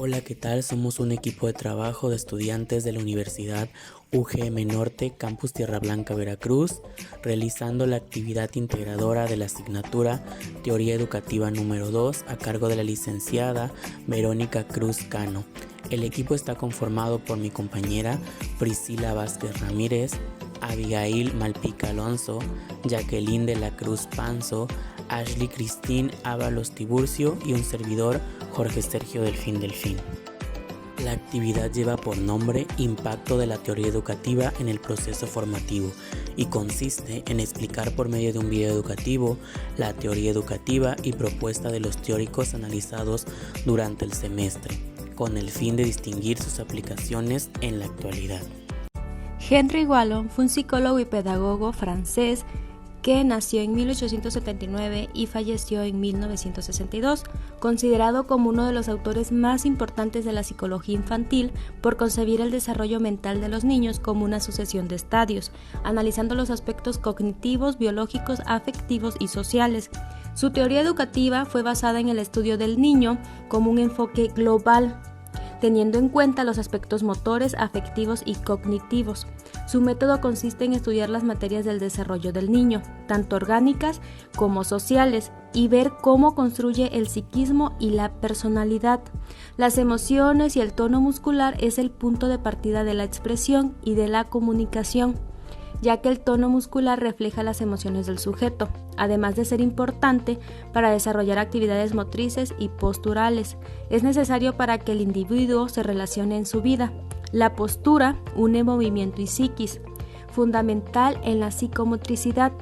Hola, ¿qué tal? Somos un equipo de trabajo de estudiantes de la Universidad UGM Norte, Campus Tierra Blanca, Veracruz, realizando la actividad integradora de la asignatura Teoría Educativa número 2 a cargo de la licenciada Verónica Cruz Cano. El equipo está conformado por mi compañera Priscila Vázquez Ramírez, Abigail Malpica Alonso, Jacqueline de la Cruz Panzo, Ashley Cristín Ábalos Tiburcio y un servidor, Jorge Sergio Delfín. La actividad lleva por nombre Impacto de la teoría educativa en el proceso formativo y consiste en explicar por medio de un video educativo la teoría educativa y propuesta de los teóricos analizados durante el semestre, con el fin de distinguir sus aplicaciones en la actualidad. Henry Wallon fue un psicólogo y pedagogo francés que nació en 1879 y falleció en 1962, considerado como uno de los autores más importantes de la psicología infantil por concebir el desarrollo mental de los niños como una sucesión de estadios, analizando los aspectos cognitivos, biológicos, afectivos y sociales. Su teoría educativa fue basada en el estudio del niño como un enfoque global, teniendo en cuenta los aspectos motores, afectivos y cognitivos. Su método consiste en estudiar las materias del desarrollo del niño, tanto orgánicas como sociales, y ver cómo construye el psiquismo y la personalidad. Las emociones y el tono muscular es el punto de partida de la expresión y de la comunicación, ya que el tono muscular refleja las emociones del sujeto, además de ser importante para desarrollar actividades motrices y posturales. Es necesario para que el individuo se relacione en su vida. La postura une movimiento y psiquis, fundamental en la psicomotricidad.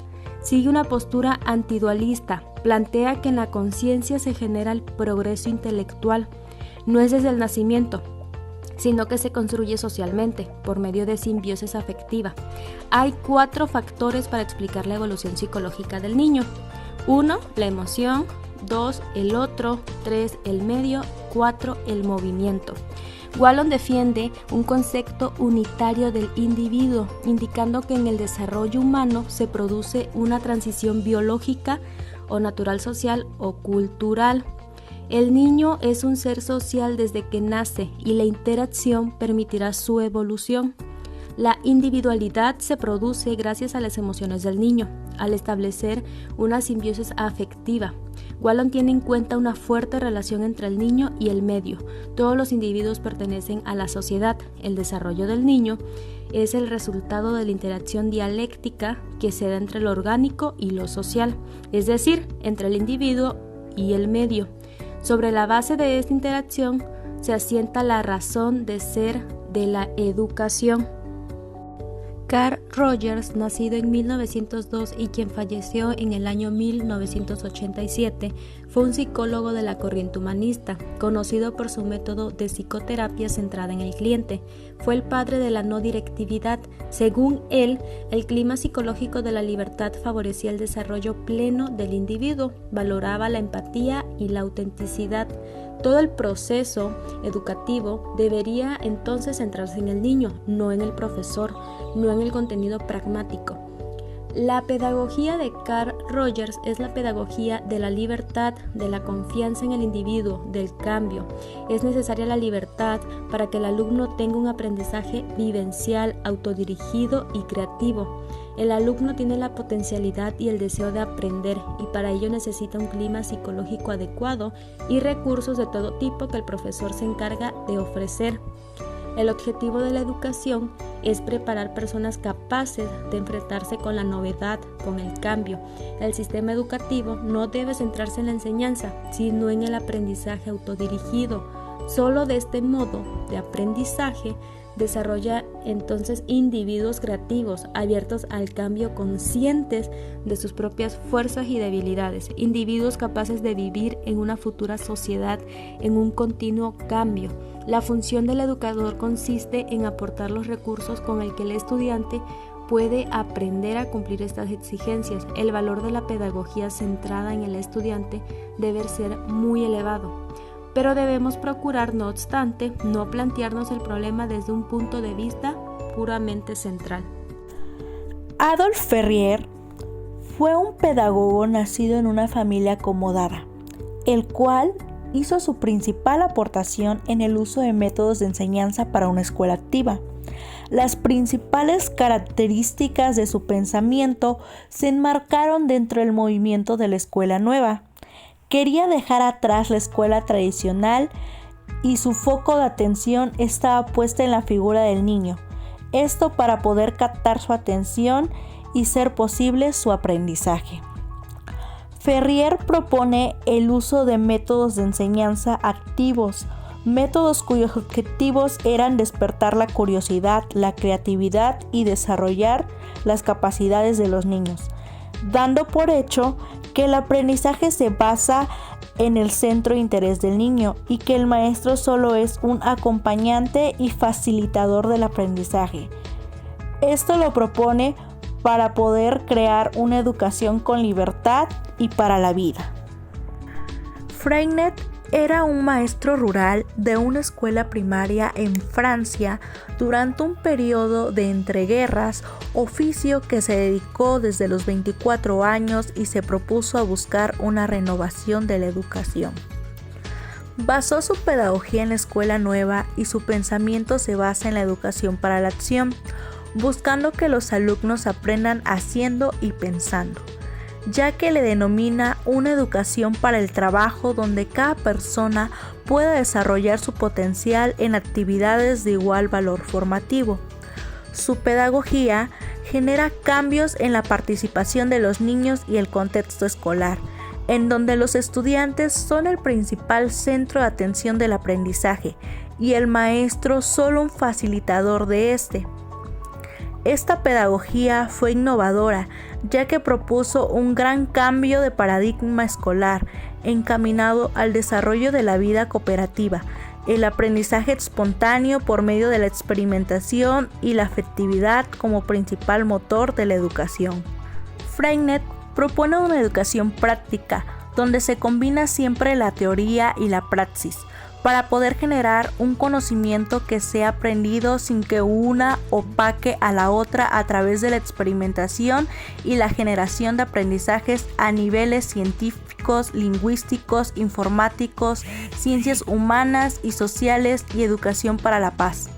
Sigue una postura antidualista, plantea que en la conciencia se genera el progreso intelectual. No es desde el nacimiento, sino que se construye socialmente, por medio de simbiosis afectiva. Hay 4 factores para explicar la evolución psicológica del niño. 1. La emoción. 2. El otro. 3. El medio. 4. El movimiento. Wallon defiende un concepto unitario del individuo, indicando que en el desarrollo humano se produce una transición biológica o natural social o cultural. El niño es un ser social desde que nace y la interacción permitirá su evolución. La individualidad se produce gracias a las emociones del niño, al establecer una simbiosis afectiva. Wallon tiene en cuenta una fuerte relación entre el niño y el medio. Todos los individuos pertenecen a la sociedad. El desarrollo del niño es el resultado de la interacción dialéctica que se da entre lo orgánico y lo social, es decir, entre el individuo y el medio. Sobre la base de esta interacción se asienta la razón de ser de la educación. Carl Rogers, nacido en 1902 y quien falleció en el año 1987, fue un psicólogo de la corriente humanista, conocido por su método de psicoterapia centrada en el cliente. Fue el padre de la no directividad. Según él, el clima psicológico de la libertad favorecía el desarrollo pleno del individuo, valoraba la empatía y la autenticidad. Todo el proceso educativo debería entonces centrarse en el niño, no en el profesor, no en el contenido pragmático. La pedagogía de Carl Rogers es la pedagogía de la libertad, de la confianza en el individuo, del cambio. Es necesaria la libertad para que el alumno tenga un aprendizaje vivencial, autodirigido y creativo. El alumno tiene la potencialidad y el deseo de aprender y para ello necesita un clima psicológico adecuado y recursos de todo tipo que el profesor se encarga de ofrecer. El objetivo de la educación es preparar personas capaces de enfrentarse con la novedad, con el cambio. El sistema educativo no debe centrarse en la enseñanza, sino en el aprendizaje autodirigido. Solo de este modo de aprendizaje desarrolla entonces individuos creativos, abiertos al cambio, conscientes de sus propias fuerzas y debilidades, individuos capaces de vivir en una futura sociedad en un continuo cambio. La función del educador consiste en aportar los recursos con el que el estudiante puede aprender a cumplir estas exigencias. El valor de la pedagogía centrada en el estudiante debe ser muy elevado. Pero debemos procurar, no obstante, no plantearnos el problema desde un punto de vista puramente central. Adolf Ferrier fue un pedagogo nacido en una familia acomodada, el cual hizo su principal aportación en el uso de métodos de enseñanza para una escuela activa. Las principales características de su pensamiento se enmarcaron dentro del movimiento de la escuela nueva. Quería dejar atrás la escuela tradicional y su foco de atención estaba puesta en la figura del niño. Esto para poder captar su atención y ser posible su aprendizaje. Ferrier propone el uso de métodos de enseñanza activos, métodos cuyos objetivos eran despertar la curiosidad, la creatividad y desarrollar las capacidades de los niños, dando por hecho que el aprendizaje se basa en el centro de interés del niño y que el maestro solo es un acompañante y facilitador del aprendizaje. Esto lo propone para poder crear una educación con libertad y para la vida. Freinet era un maestro rural de una escuela primaria en Francia durante un periodo de entreguerras, oficio que se dedicó desde los 24 años y se propuso a buscar una renovación de la educación. Basó su pedagogía en la escuela nueva y su pensamiento se basa en la educación para la acción, buscando que los alumnos aprendan haciendo y pensando, ya que le denomina una educación para el trabajo donde cada persona pueda desarrollar su potencial en actividades de igual valor formativo. Su pedagogía genera cambios en la participación de los niños y el contexto escolar, en donde los estudiantes son el principal centro de atención del aprendizaje y el maestro solo un facilitador de este. Esta pedagogía fue innovadora, ya que propuso un gran cambio de paradigma escolar encaminado al desarrollo de la vida cooperativa, el aprendizaje espontáneo por medio de la experimentación y la afectividad como principal motor de la educación. Freinet propone una educación práctica, donde se combina siempre la teoría y la praxis, para poder generar un conocimiento que sea aprendido sin que una opaque a la otra a través de la experimentación y la generación de aprendizajes a niveles científicos, lingüísticos, informáticos, ciencias humanas y sociales y educación para la paz.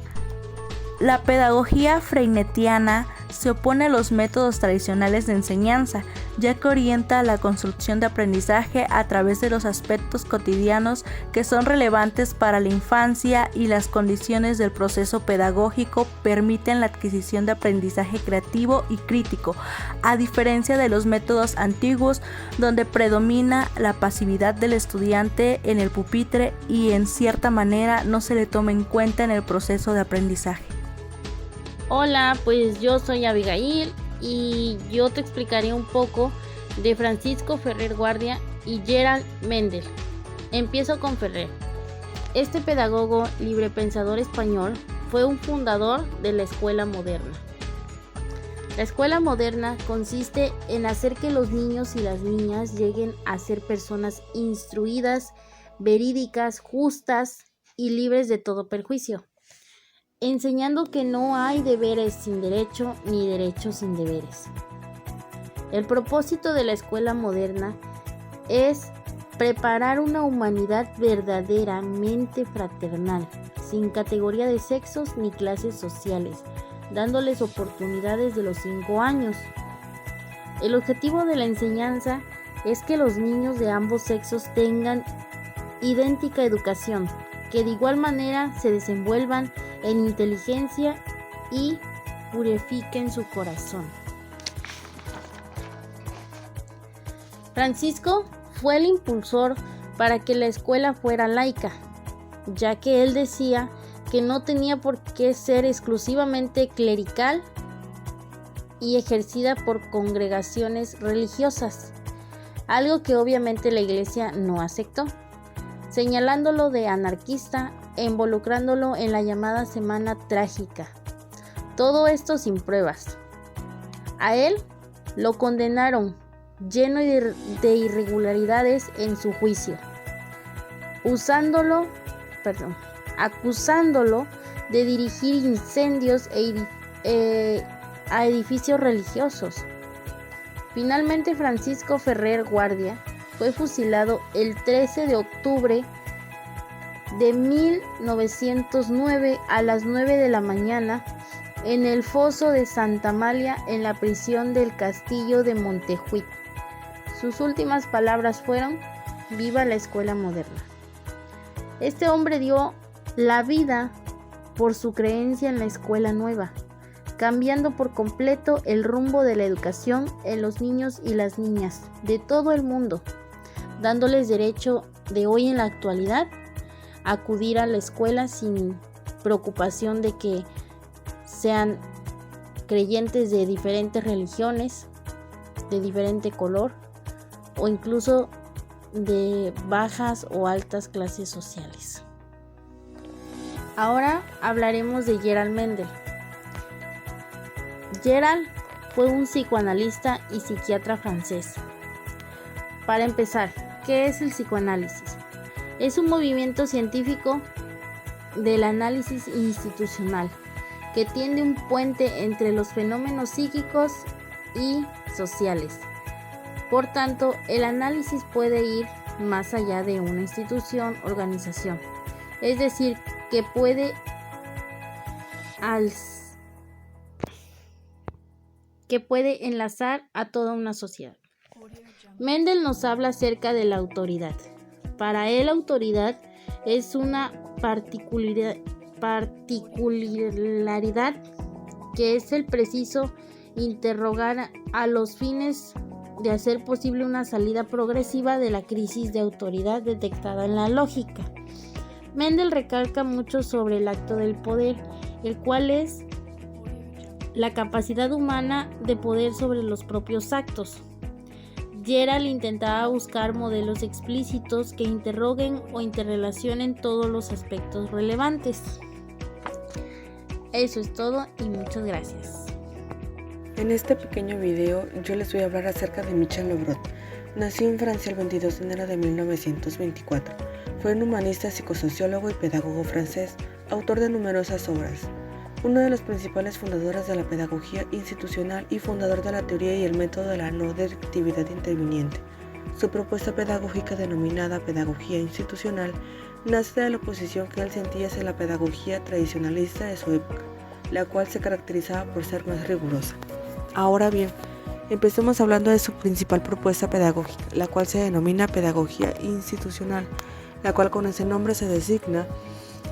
La pedagogía freinetiana se opone a los métodos tradicionales de enseñanza, ya que orienta la construcción de aprendizaje a través de los aspectos cotidianos que son relevantes para la infancia y las condiciones del proceso pedagógico permiten la adquisición de aprendizaje creativo y crítico, a diferencia de los métodos antiguos donde predomina la pasividad del estudiante en el pupitre y en cierta manera no se le toma en cuenta en el proceso de aprendizaje. Hola, pues yo soy Abigail y yo te explicaré un poco de Francisco Ferrer Guardia y Gerald Mendel. Empiezo con Ferrer. Este pedagogo librepensador español fue un fundador de la escuela moderna. La escuela moderna consiste en hacer que los niños y las niñas lleguen a ser personas instruidas, verídicas, justas y libres de todo perjuicio, enseñando que no hay deberes sin derecho ni derechos sin deberes. El propósito de la escuela moderna es preparar una humanidad verdaderamente fraternal, sin categoría de sexos ni clases sociales, dándoles oportunidades de los 5 años. El objetivo de la enseñanza es que los niños de ambos sexos tengan idéntica educación, que de igual manera se desenvuelvan en inteligencia y purifiquen su corazón. Francisco fue el impulsor para que la escuela fuera laica, ya que él decía que no tenía por qué ser exclusivamente clerical y ejercida por congregaciones religiosas, algo que obviamente la iglesia no aceptó, señalándolo de anarquista e involucrándolo en la llamada Semana Trágica. Todo esto sin pruebas. A él lo condenaron, lleno de irregularidades en su juicio, acusándolo de dirigir incendios a edificios religiosos. Finalmente, Francisco Ferrer Guardia fue fusilado el 13 de octubre de 1909 a las 9 de la mañana en el foso de Santa Amalia en la prisión del castillo de Montejuit. Sus últimas palabras fueron: "Viva la escuela moderna". Este hombre dio la vida por su creencia en la escuela nueva, cambiando por completo el rumbo de la educación en los niños y las niñas de todo el mundo, dándoles derecho de hoy en la actualidad a acudir a la escuela sin preocupación de que sean creyentes de diferentes religiones, de diferente color o incluso de bajas o altas clases sociales. Ahora hablaremos de Gerald Mendel. Gerald fue un psicoanalista y psiquiatra francés. Para empezar, ¿qué es el psicoanálisis? Es un movimiento científico del análisis institucional que tiende un puente entre los fenómenos psíquicos y sociales. Por tanto, el análisis puede ir más allá de una institución, organización. Es decir, que puede enlazar a toda una sociedad. Mendel nos habla acerca de la autoridad. Para él, autoridad es una particularidad que es el preciso interrogar a los fines de hacer posible una salida progresiva de la crisis de autoridad detectada en la lógica. Mendel recalca mucho sobre el acto del poder, el cual es la capacidad humana de poder sobre los propios actos. Gerald intentaba buscar modelos explícitos que interroguen o interrelacionen todos los aspectos relevantes. Eso es todo y muchas gracias. En este pequeño video yo les voy a hablar acerca de Michel Lebrun. Nació en Francia el 22 de enero de 1924. Fue un humanista, psicosociólogo y pedagogo francés, autor de numerosas obras. Uno de los principales fundadores de la pedagogía institucional y fundador de la teoría y el método de la no directividad interviniente. Su propuesta pedagógica, denominada pedagogía institucional, nace de la oposición que él sentía hacia la pedagogía tradicionalista de su época, la cual se caracterizaba por ser más rigurosa. Ahora bien, empecemos hablando de su principal propuesta pedagógica, la cual se denomina pedagogía institucional, la cual con ese nombre se designa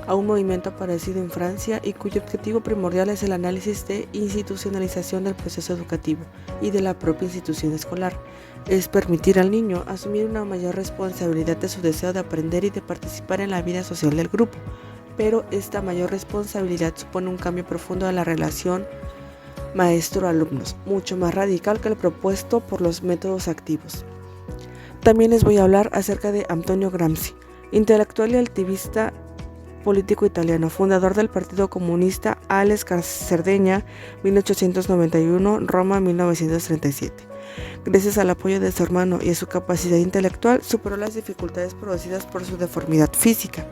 a un movimiento aparecido en Francia y cuyo objetivo primordial es el análisis de institucionalización del proceso educativo y de la propia institución escolar. Es permitir al niño asumir una mayor responsabilidad de su deseo de aprender y de participar en la vida social del grupo, pero esta mayor responsabilidad supone un cambio profundo de la relación maestro-alumnos, mucho más radical que el propuesto por los métodos activos. También les voy a hablar acerca de Antonio Gramsci, intelectual y activista político italiano, fundador del Partido Comunista, Ales Cerdeña, 1891, Roma, 1937. Gracias al apoyo de su hermano y a su capacidad intelectual, superó las dificultades producidas por su deformidad física,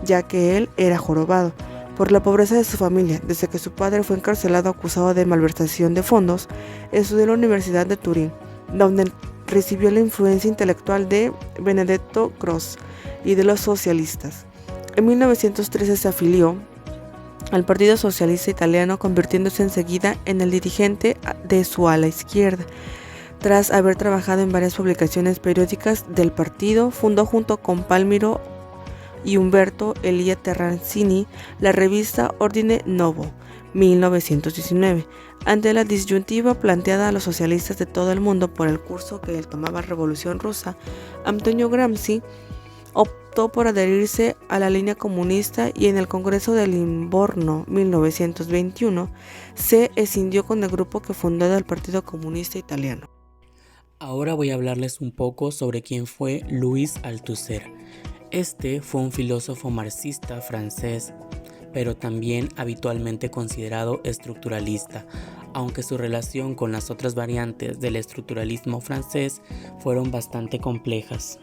ya que él era jorobado. Por la pobreza de su familia, desde que su padre fue encarcelado acusado de malversación de fondos, estudió en la Universidad de Turín, donde recibió la influencia intelectual de Benedetto Croce y de los socialistas. En 1913 se afilió al Partido Socialista Italiano, convirtiéndose enseguida en el dirigente de su ala izquierda. Tras haber trabajado en varias publicaciones periódicas del partido, fundó junto con Palmiro y Umberto Elia Terracini la revista Ordine Nuovo, 1919. Ante la disyuntiva planteada a los socialistas de todo el mundo por el curso que él tomaba Revolución Rusa, Antonio Gramsci optó por adherirse a la línea comunista y en el Congreso de Livorno 1921 se escindió con el grupo que fundó el Partido Comunista Italiano. Ahora voy a hablarles un poco sobre quién fue Louis Althusser. Este fue un filósofo marxista francés, pero también habitualmente considerado estructuralista, aunque su relación con las otras variantes del estructuralismo francés fueron bastante complejas.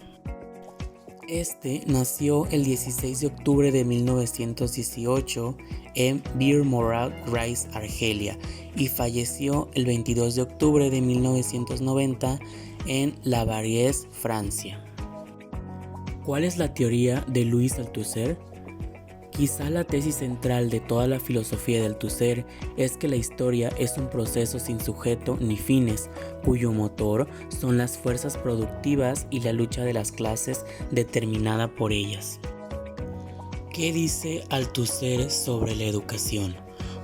Este nació el 16 de octubre de 1918 en Bir Morad Rais, Argelia, y falleció el 22 de octubre de 1990 en La Variesse, Francia. ¿Cuál es la teoría de Louis Althusser? Quizá la tesis central de toda la filosofía del Althusser es que la historia es un proceso sin sujeto ni fines, cuyo motor son las fuerzas productivas y la lucha de las clases determinada por ellas. ¿Qué dice Althusser sobre la educación?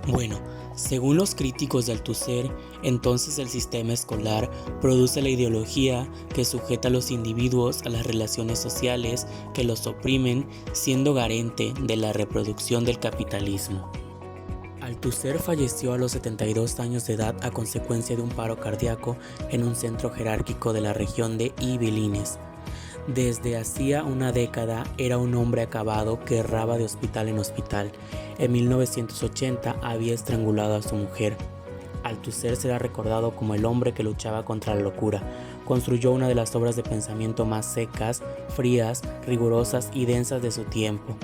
Bueno, según los críticos de Althusser, entonces el sistema escolar produce la ideología que sujeta a los individuos a las relaciones sociales que los oprimen, siendo garante de la reproducción del capitalismo. Althusser falleció a los 72 años de edad a consecuencia de un paro cardíaco en un centro jerárquico de la región de Yvelines. Desde hacía una década era un hombre acabado que erraba de hospital en hospital. En 1980 había estrangulado a su mujer. Althusser será recordado como el hombre que luchaba contra la locura. Construyó una de las obras de pensamiento más secas, frías, rigurosas y densas de su tiempo.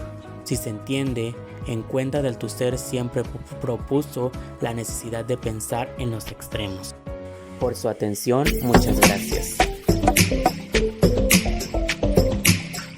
Si se entiende, en cuenta de Althusser siempre propuso la necesidad de pensar en los extremos. Por su atención, muchas gracias.